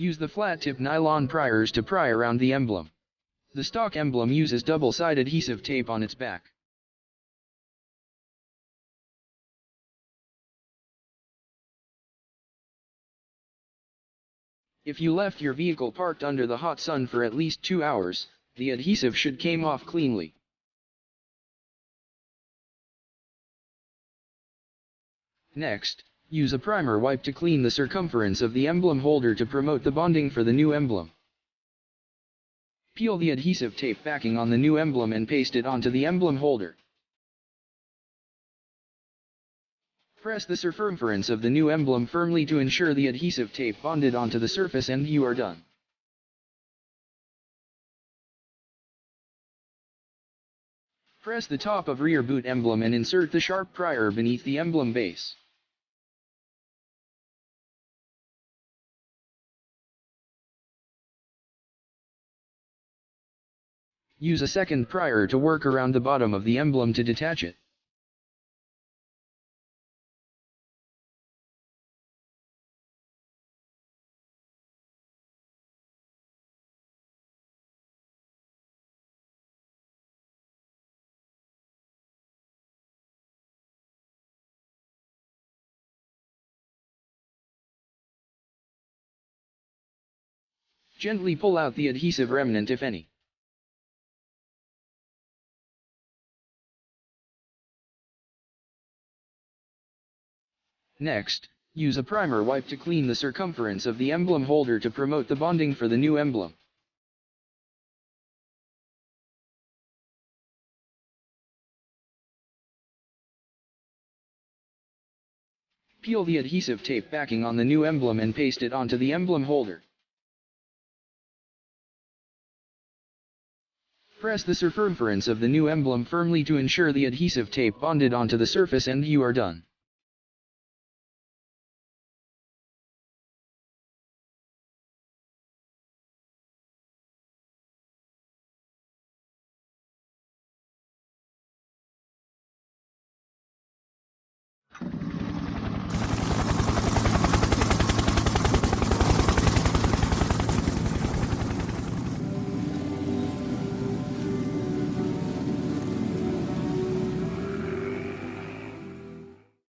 Use the flat-tip nylon priers to pry around the emblem. The stock emblem uses double-sided adhesive tape on its back. If you left your vehicle parked under the hot sun for at least 2 hours, the adhesive should come off cleanly. Next, use a primer wipe to clean the circumference of the emblem holder to promote the bonding for the new emblem. Peel the adhesive tape backing on the new emblem and paste it onto the emblem holder. Press the circumference of the new emblem firmly to ensure the adhesive tape bonded onto the surface and you are done. Press the top of rear boot emblem and insert the sharp prier beneath the emblem base. Use a second prier to work around the bottom of the emblem to detach it. Gently pull out the adhesive remnant if any. Next, use a primer wipe to clean the circumference of the emblem holder to promote the bonding for the new emblem. Peel the adhesive tape backing on the new emblem and paste it onto the emblem holder. Press the circumference of the new emblem firmly to ensure the adhesive tape bonded onto the surface and you are done.